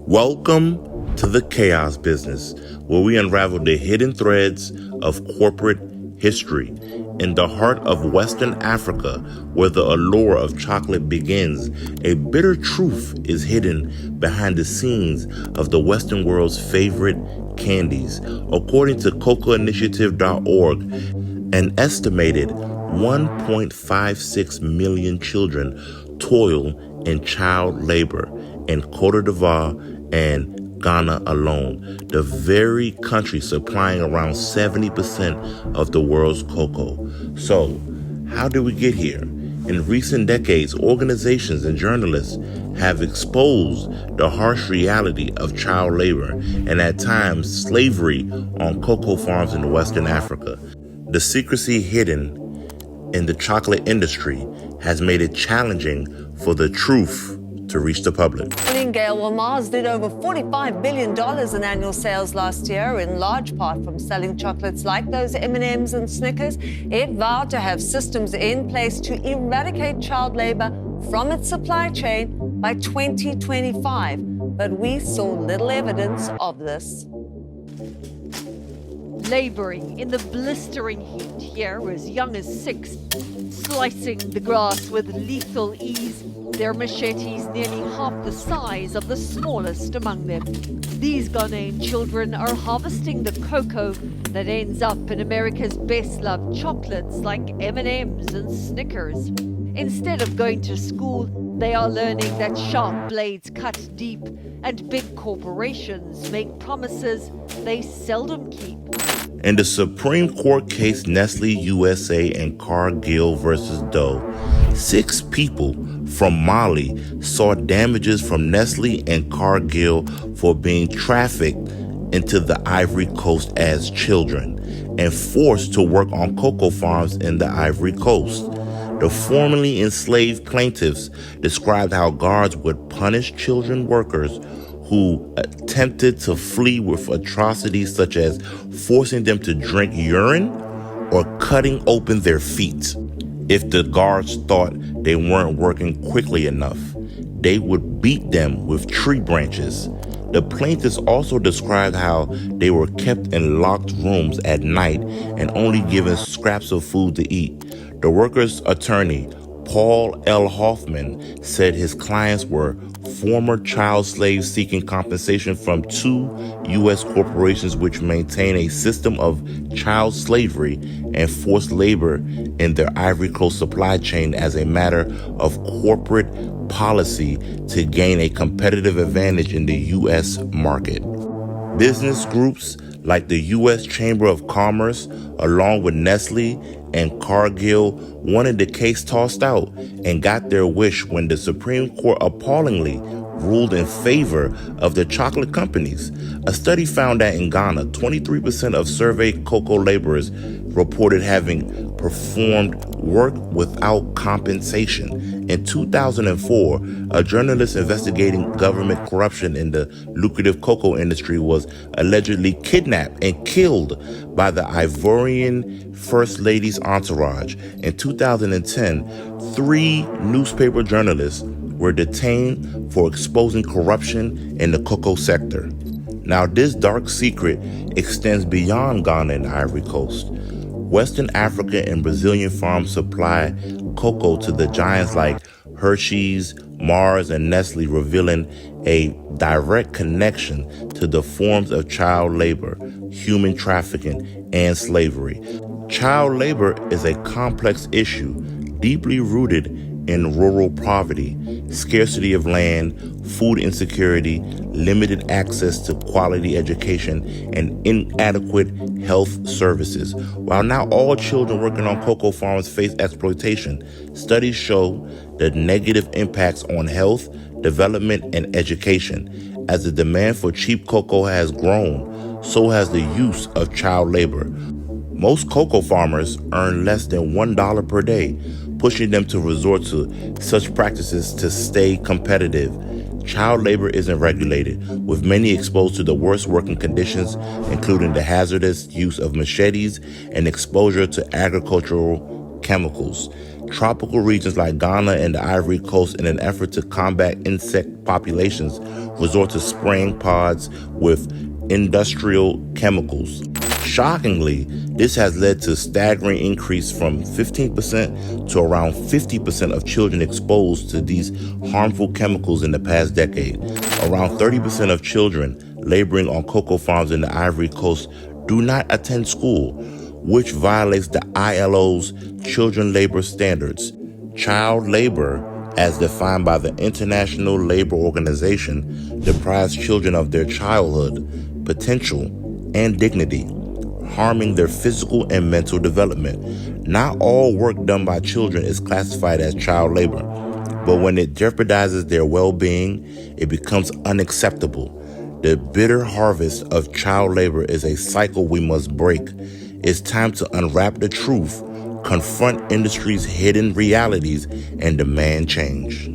Welcome to the Chaos Business, where we unravel the hidden threads of corporate history. In the heart of Western Africa, where the allure of chocolate begins, a bitter truth is hidden behind the scenes of the Western world's favorite candies. According to cocoainitiative.org, an estimated 1.56 million children toil in child labor in Côte d'Ivoire and Ghana alone, the very country supplying around 70% of the world's cocoa. So, how did we get here? In recent decades, organizations and journalists have exposed the harsh reality of child labor and at times slavery on cocoa farms in Western Africa. The secrecy hidden in the chocolate industry has made it challenging for the truth to reach the public. Well, Mars did over $45 billion in annual sales last year, in large part from selling chocolates like those M&Ms and Snickers. It vowed to have systems in place to eradicate child labor from its supply chain by 2025. But we saw little evidence of this. Laboring in the blistering heat here as young as 6, slicing the grass with lethal ease, their machetes nearly half the size of the smallest among them. These Ghanaian children are harvesting the cocoa that ends up in America's best-loved chocolates like M&Ms and Snickers. Instead of going to school, they are learning that sharp blades cut deep and big corporations make promises they seldom keep. In the Supreme Court case Nestlé USA and Cargill versus Doe, 6 people from Mali saw damages from Nestlé and Cargill for being trafficked into the Ivory Coast as children and forced to work on cocoa farms in the Ivory Coast. The formerly enslaved plaintiffs described how guards would punish children workers who attempted to flee with atrocities such as forcing them to drink urine or cutting open their feet. If the guards thought they weren't working quickly enough, they would beat them with tree branches. The plaintiffs also described how they were kept in locked rooms at night and only given scraps of food to eat. The workers' attorney, Paul L. Hoffman, said his clients were former child slaves seeking compensation from 2 U.S. corporations which maintain a system of child slavery and forced labor in their Ivory Coast supply chain as a matter of corporate policy to gain a competitive advantage in the U.S. market. Business groups like the U.S. Chamber of Commerce, along with Nestlé and Cargill, wanted the case tossed out and got their wish when the Supreme Court appallingly ruled in favor of the chocolate companies. A study found that in Ghana, 23% of surveyed cocoa laborers reported having performed work without compensation. In 2004, a journalist investigating government corruption in the lucrative cocoa industry was allegedly kidnapped and killed by the Ivorian First Lady's entourage. In 2010, 3 newspaper journalists were detained for exposing corruption in the cocoa sector. Now, this dark secret extends beyond Ghana and Ivory Coast. Western Africa and Brazilian farms supply cocoa to the giants like Hershey's, Mars, and Nestlé, revealing a direct connection to the forms of child labor, human trafficking, and slavery. Child labor is a complex issue, deeply rooted in rural poverty, scarcity of land, food insecurity, limited access to quality education, and inadequate health services. While not all children working on cocoa farms face exploitation, studies show the negative impacts on health, development, and education. As the demand for cheap cocoa has grown, so has the use of child labor. Most cocoa farmers earn less than $1 per day, pushing them to resort to such practices to stay competitive. Child labor isn't regulated, with many exposed to the worst working conditions, including the hazardous use of machetes and exposure to agricultural chemicals. Tropical regions like Ghana and the Ivory Coast, in an effort to combat insect populations, resort to spraying pods with industrial chemicals. Shockingly, this has led to a staggering increase from 15% to around 50% of children exposed to these harmful chemicals in the past decade. Around 30% of children laboring on cocoa farms in the Ivory Coast do not attend school, which violates the ILO's children labor standards. Child labor, as defined by the International Labor Organization, deprives children of their childhood, potential, and dignity, harming their physical and mental development. Not all work done by children is classified as child labor, but when it jeopardizes their well-being, it becomes unacceptable. The bitter harvest of child labor is a cycle we must break. It's time to unwrap the truth, confront industry's hidden realities, and demand change.